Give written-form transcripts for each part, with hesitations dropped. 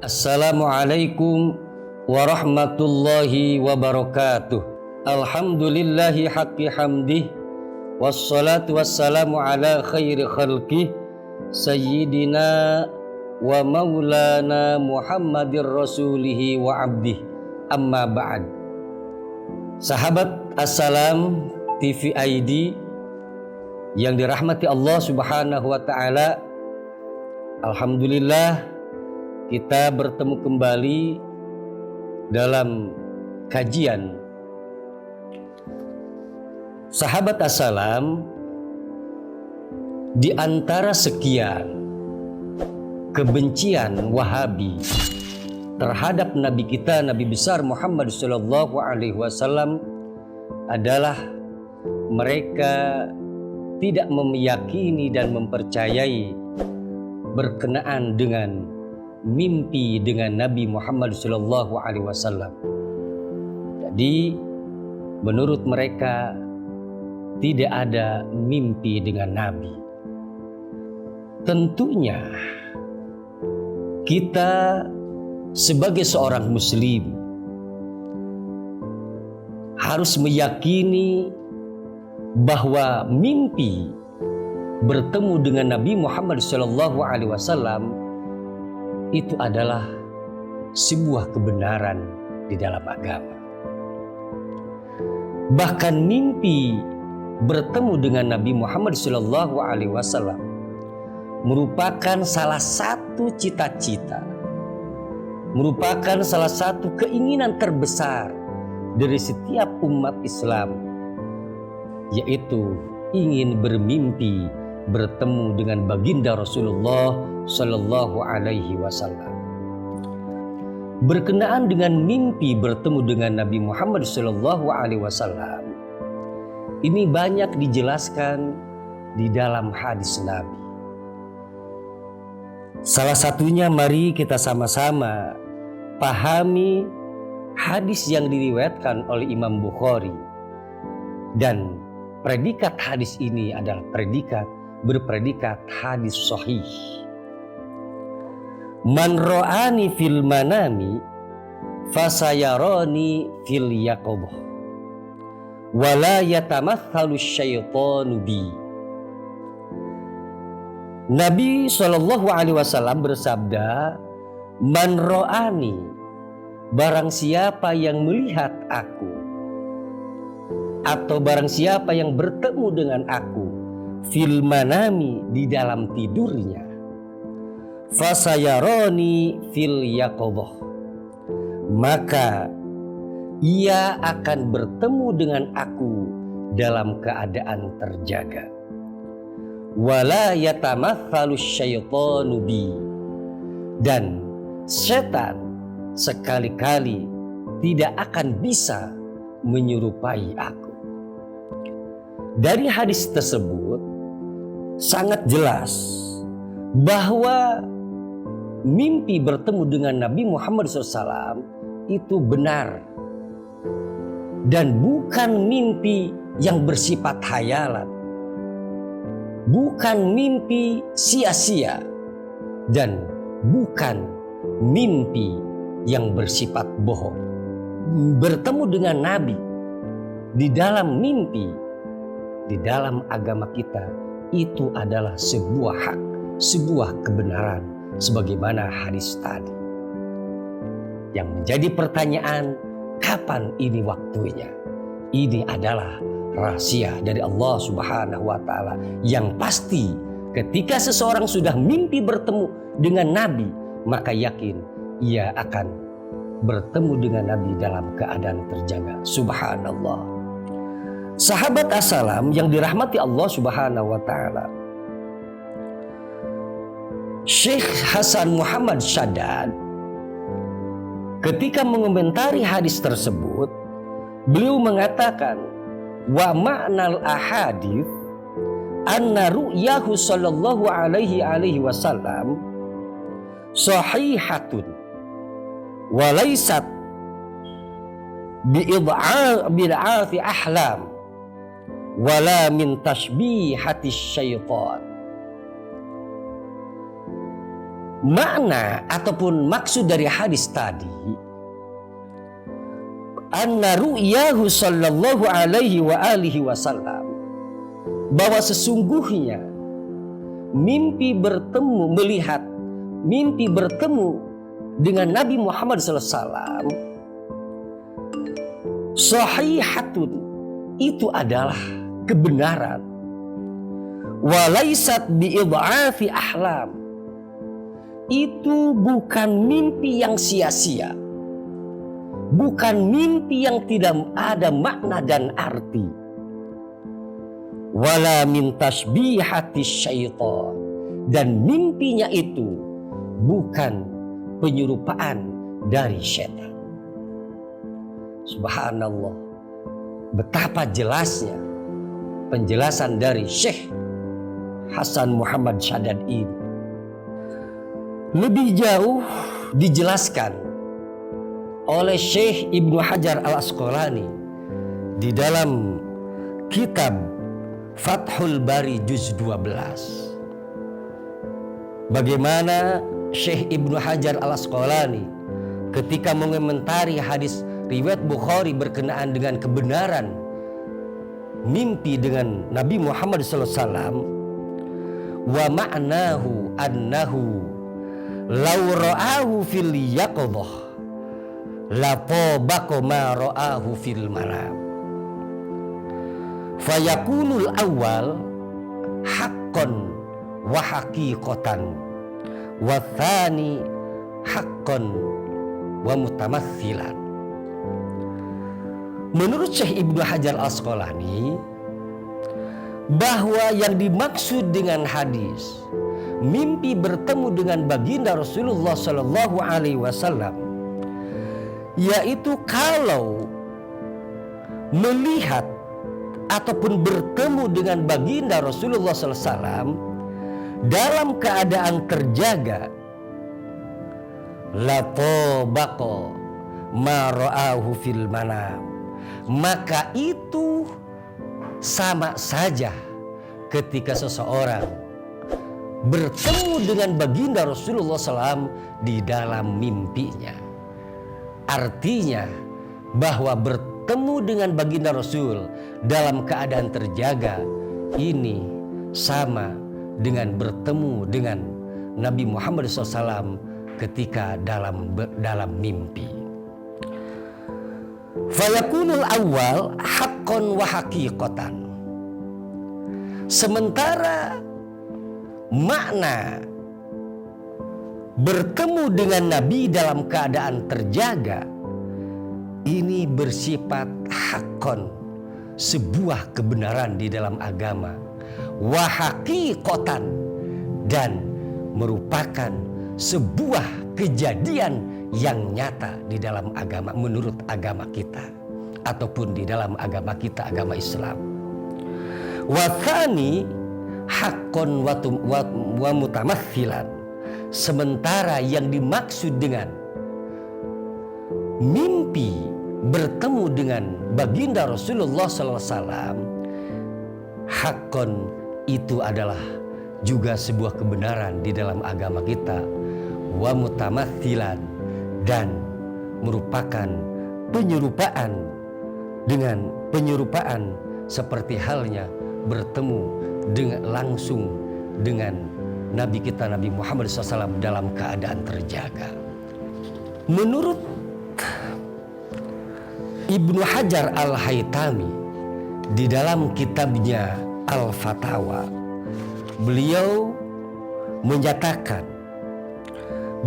Assalamualaikum warahmatullahi wabarakatuh. Alhamdulillahi haqqi hamdih, wassalatu wassalamu ala khairi khalqih, sayyidina wa maulana Muhammadir rasulihi wa abdih. Amma ba'd. Sahabat Assalam TV ID yang dirahmati Allah subhanahu wa ta'ala, alhamdulillah kita bertemu kembali dalam kajian Sahabat Assalam. Di antara sekian kebencian Wahabi terhadap Nabi kita, Nabi besar Muhammad sallallahu alaihi wasallam adalah mereka tidak meyakini dan mempercayai berkenaan dengan mimpi dengan Nabi Muhammad sallallahu alaihi wasallam. Jadi menurut mereka tidak ada mimpi dengan Nabi. Tentunya kita sebagai seorang muslim harus meyakini bahwa mimpi bertemu dengan Nabi Muhammad sallallahu alaihi wasallam itu adalah sebuah kebenaran di dalam agama. Bahkan mimpi bertemu dengan Nabi Muhammad sallallahu alaihi wasallam merupakan salah satu cita-cita, merupakan salah satu keinginan terbesar dari setiap umat Islam, yaitu ingin bermimpi bertemu dengan baginda Rasulullah sallallahu alaihi wasallam. Berkenaan dengan mimpi bertemu dengan Nabi Muhammad sallallahu alaihi wasallam, ini banyak dijelaskan di dalam hadis Nabi. Salah satunya mari kita sama-sama pahami hadis yang diriwayatkan oleh Imam Bukhari, dan predikat hadis ini adalah berpredikat hadis sahih. Man ra'ani fil manami fasayarani fil yaqobah wala yatamathalu syaitanu bi. Nabi sallallahu alaihi wasallam bersabda, man ra'ani, barang siapa yang melihat aku atau barang siapa yang bertemu dengan aku fil manami, di dalam tidurnya, fasayaroni fil yaqobah, maka ia akan bertemu dengan aku dalam keadaan terjaga. Wala yatamathalu syaitanu bi, dan setan sekali-kali tidak akan bisa menyerupai aku. Dari hadis tersebut sangat jelas bahwa mimpi bertemu dengan Nabi Muhammad SAW itu benar, dan bukan mimpi yang bersifat hayalan, bukan mimpi sia-sia, dan bukan mimpi yang bersifat bohong. Bertemu dengan Nabi di dalam mimpi, di dalam agama kita, itu adalah sebuah hak, sebuah kebenaran, sebagaimana hadis tadi. Yang menjadi pertanyaan, kapan ini waktunya? Ini adalah rahasia dari Allah subhanahu wa ta'ala. Yang pasti ketika seseorang sudah mimpi bertemu dengan Nabi, maka yakin ia akan bertemu dengan Nabi dalam keadaan terjaga. Subhanallah. Sahabat Assalam yang dirahmati Allah subhanahu wa ta'ala, Syekh Hasan Muhammad Shaddad ketika mengomentari hadis tersebut, beliau mengatakan, wa ma'nal ahadith anna ru'yahu sallallahu alaihi wasallam sahihatun wa laysat bi'id'afi ahlam wala min tashbihati syaitan. makna ataupun maksud dari hadis tadi, anna ru'yahu sallallahu alaihi wa alihi wasallam, bahwa sesungguhnya mimpi bertemu dengan Nabi Muhammad SAW, sahihatun, itu adalah kebenaran, walaisat bi'idhafi ahlam, itu bukan mimpi yang sia-sia, bukan mimpi yang tidak ada makna dan arti, wala min tasbihati syaitan, dan mimpinya itu bukan penyerupaan dari syaitan. Subhanallah, betapa jelasnya penjelasan dari Syekh Hasan Muhammad Shaddad ini. Lebih jauh dijelaskan oleh Syekh Ibnu Hajar Al-Asqalani di dalam kitab Fathul Bari juz 12. Bagaimana Syekh Ibnu Hajar Al-Asqalani ketika mengomentari hadis riwayat Bukhari berkenaan dengan kebenaran mimpi dengan Nabi Muhammad SAW, wa ma'nahu annahu law ra'ahu fil yaqdhah la tabaqa ma ra'ahu fil manam, fayakunul awal haqqan wa haqiqatan, wa tsani haqqan wa mutamatsilan. Menurut Syekh Ibnu Hajar Al-Asqalani, bahwa yang dimaksud dengan hadis mimpi bertemu dengan baginda Rasulullah Sallallahu Alaihi Wasallam, yaitu kalau melihat ataupun bertemu dengan baginda Rasulullah Sallallahu Alaihi Wasallam dalam keadaan terjaga, la tabaqa ma ra'ahu fil manam, maka itu sama saja ketika seseorang bertemu dengan baginda Rasulullah SAW di dalam mimpinya. Artinya bahwa bertemu dengan baginda Rasul dalam keadaan terjaga ini sama dengan bertemu dengan Nabi Muhammad SAW ketika dalam mimpi. Fayakunul awal haqqan wa haqiqatan. Sementara makna bertemu dengan Nabi dalam keadaan terjaga ini bersifat haqqan, sebuah kebenaran di dalam agama, wa haqiqatan, dan merupakan sebuah kejadian yang nyata di dalam agama menurut agama kita ataupun di dalam agama kita, agama Islam. Wa tsani haqqan wa mutamatsilan. Sementara yang dimaksud dengan mimpi bertemu dengan baginda Rasulullah SAW, haqqan, itu adalah juga sebuah kebenaran di dalam agama kita, wa mutamatsilan, dan merupakan penyerupaan seperti halnya bertemu langsung dengan Nabi kita Nabi Muhammad SAW dalam keadaan terjaga. Menurut Ibnu Hajar Al-Haytami di dalam kitabnya Al-Fatawa, beliau menyatakan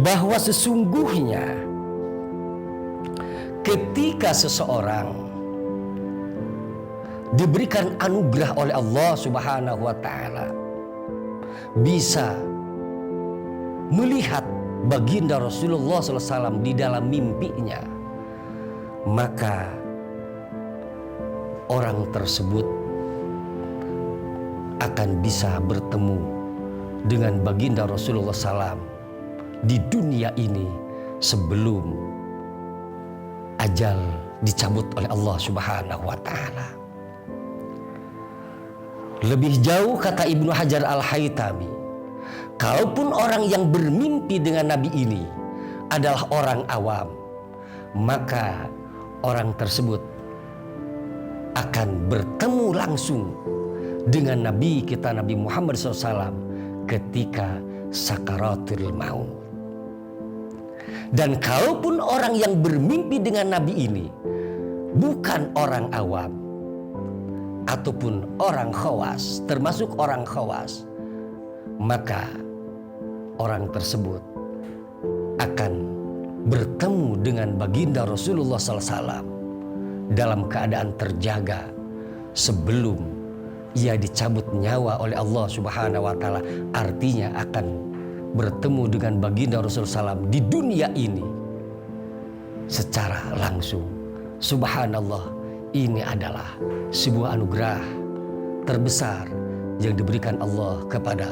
bahwa sesungguhnya ketika seseorang diberikan anugerah oleh Allah Subhanahu wa taala bisa melihat baginda Rasulullah SAW di dalam mimpinya, maka orang tersebut akan bisa bertemu dengan baginda Rasulullah SAW di dunia ini sebelum ajal dicabut oleh Allah Subhanahu wa taala. Lebih jauh kata Ibnu Hajar Al-Haytami, kalaupun orang yang bermimpi dengan nabi ini adalah orang awam, maka orang tersebut akan bertemu langsung dengan nabi kita, Nabi Muhammad SAW, ketika sakaratul maut. Dan kalaupun orang yang bermimpi dengan nabi ini bukan orang awam ataupun orang khawas, termasuk orang khawas, maka orang tersebut akan bertemu dengan baginda Rasulullah SAW dalam keadaan terjaga sebelum ia dicabut nyawa oleh Allah Subhanahu wa Ta'ala. Artinya akan bertemu dengan baginda Rasulullah SAW di dunia ini secara langsung. Subhanallah, ini adalah sebuah anugerah terbesar yang diberikan Allah kepada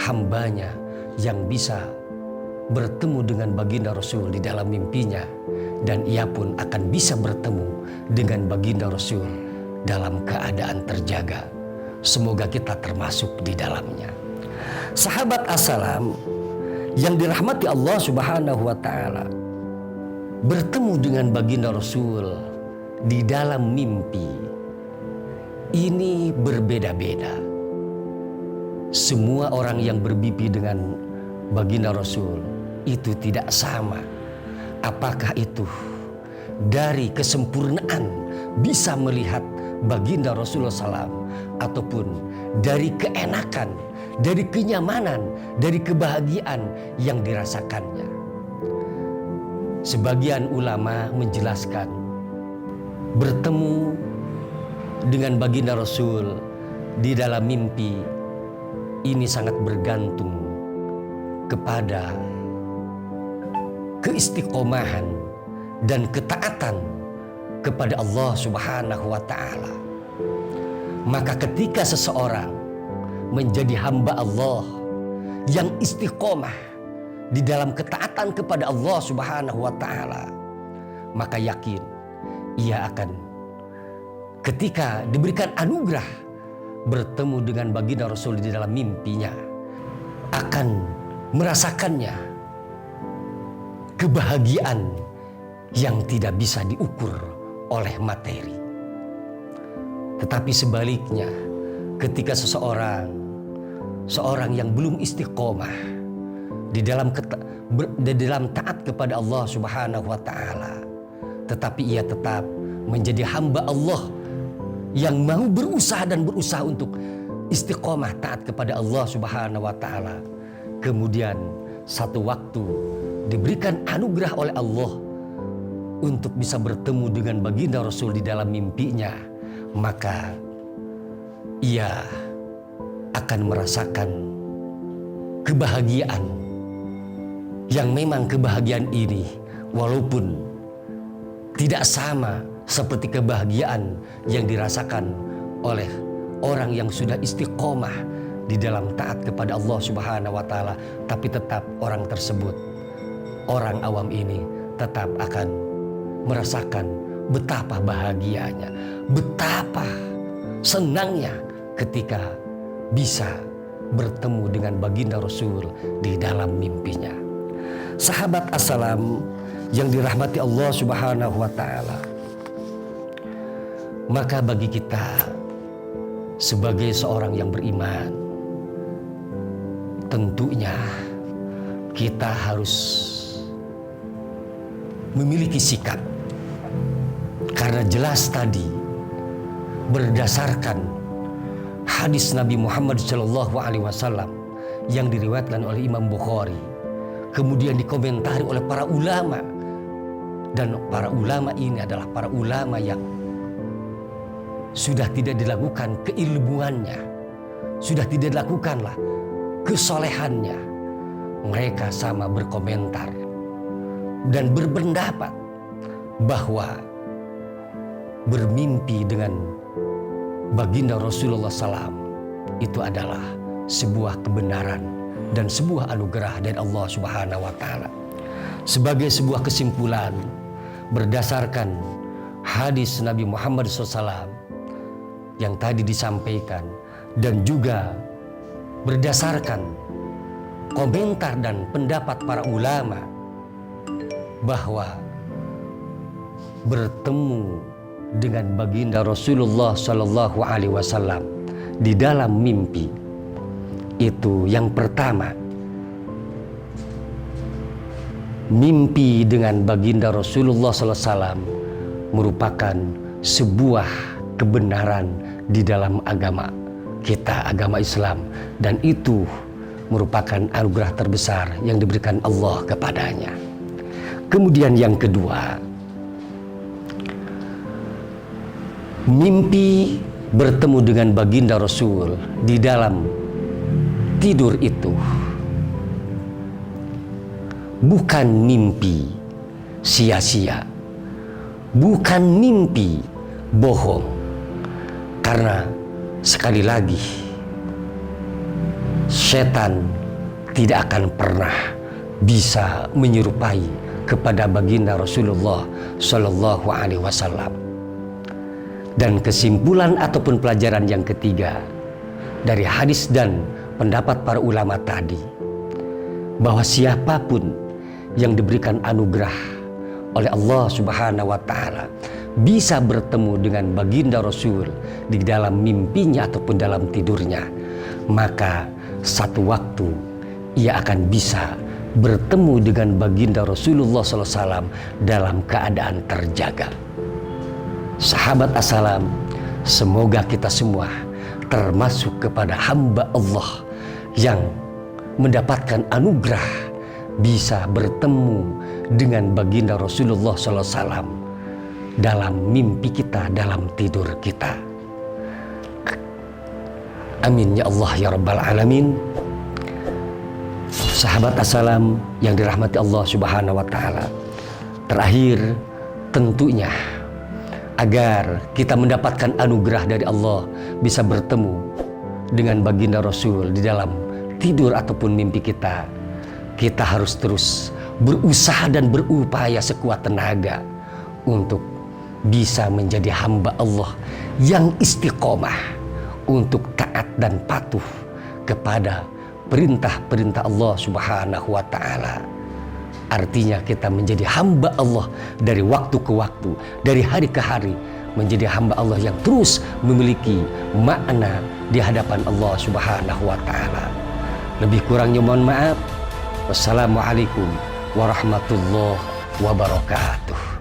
hambanya yang bisa bertemu dengan baginda Rasul di dalam mimpinya, dan ia pun akan bisa bertemu dengan baginda Rasul dalam keadaan terjaga. Semoga kita termasuk di dalamnya. Sahabat assalam yang dirahmati Allah Subhanahu wa Ta'ala, bertemu dengan baginda Rasul di dalam mimpi ini berbeda-beda. Semua orang yang bermimpi dengan baginda Rasul itu tidak sama. Apakah itu dari kesempurnaan bisa melihat baginda Rasulullah SAW, ataupun dari keenakan, dari kenyamanan, dari kebahagiaan yang dirasakannya. Sebagian ulama menjelaskan bertemu dengan baginda Rasul di dalam mimpi ini sangat bergantung kepada keistiqomahan dan ketaatan kepada Allah Subhanahu wa Ta'ala. Maka ketika seseorang menjadi hamba Allah yang istiqomah di dalam ketaatan kepada Allah Subhanahu wa Ta'ala, maka yakin ia akan, ketika diberikan anugerah bertemu dengan baginda Rasul di dalam mimpinya, akan merasakannya kebahagiaan yang tidak bisa diukur oleh materi. Tetapi sebaliknya, ketika seseorang yang belum istiqomah di dalam taat kepada Allah Subhanahu wa Ta'ala, tetapi ia tetap menjadi hamba Allah yang mau berusaha untuk istiqomah taat kepada Allah Subhanahu wa Ta'ala, kemudian satu waktu diberikan anugerah oleh Allah untuk bisa bertemu dengan baginda Rasul di dalam mimpinya, maka ia akan merasakan kebahagiaan yang memang kebahagiaan ini walaupun tidak sama seperti kebahagiaan yang dirasakan oleh orang yang sudah istiqomah di dalam taat kepada Allah Subhanahu wa Ta'ala, tapi tetap orang tersebut, orang awam ini, tetap akan merasakan betapa bahagianya, betapa senangnya ketika bisa bertemu dengan baginda Rasul di dalam mimpinya. Sahabat assalam yang dirahmati Allah Subhanahu wa Ta'ala, maka bagi kita sebagai seorang yang beriman, tentunya kita harus memiliki sikap, karena jelas tadi berdasarkan hadis Nabi Muhammad SAW yang diriwayatkan oleh Imam Bukhari, kemudian dikomentari oleh para ulama, dan para ulama ini adalah para ulama yang sudah tidak dilakukan keilmuannya, sudah tidak dilakukanlah kesolehannya. Mereka sama berkomentar dan berpendapat bahwa bermimpi dengan baginda Rasulullah SAW itu adalah sebuah kebenaran dan sebuah anugerah dari Allah Subhanahu wa Ta'ala. Sebagai sebuah kesimpulan, berdasarkan hadis Nabi Muhammad SAW yang tadi disampaikan, dan juga berdasarkan komentar dan pendapat para ulama bahwa bertemu dengan baginda Rasulullah Shallallahu Alaihi Wasallam di dalam mimpi itu, yang pertama, mimpi dengan baginda Rasulullah Sallallahu Alaihi Wasallam merupakan sebuah kebenaran di dalam agama kita, agama Islam, dan itu merupakan anugerah terbesar yang diberikan Allah kepadanya. Kemudian yang kedua, mimpi bertemu dengan baginda Rasul di dalam tidur itu bukan mimpi sia-sia, bukan mimpi bohong, karena sekali lagi setan tidak akan pernah bisa menyerupai kepada baginda Rasulullah Shallallahu Alaihi Wasallam. Dan kesimpulan ataupun pelajaran yang ketiga dari hadis dan pendapat para ulama tadi, bahwa siapapun yang diberikan anugerah oleh Allah Subhanahu wa Ta'ala bisa bertemu dengan baginda Rasul di dalam mimpinya ataupun dalam tidurnya, maka satu waktu ia akan bisa bertemu dengan baginda Rasulullah SAW dalam keadaan terjaga. Sahabat Assalam, semoga kita semua termasuk kepada hamba Allah yang mendapatkan anugerah bisa bertemu dengan baginda Rasulullah SAW dalam mimpi kita, dalam tidur kita. Amin ya Allah ya Rabbal Alamin. Sahabat Assalam yang dirahmati Allah Subhanahu wa Ta'ala, terakhir tentunya agar kita mendapatkan anugerah dari Allah bisa bertemu dengan baginda Rasul di dalam tidur ataupun mimpi kita, kita harus terus berusaha dan berupaya sekuat tenaga untuk bisa menjadi hamba Allah yang istiqomah untuk taat dan patuh kepada perintah-perintah Allah Subhanahu wa Ta'ala. Artinya kita menjadi hamba Allah dari waktu ke waktu, dari hari ke hari, menjadi hamba Allah yang terus memiliki makna di hadapan Allah Subhanahu wa Ta'ala. Lebih kurangnya mohon maaf. Wassalamualaikum warahmatullahi wabarakatuh.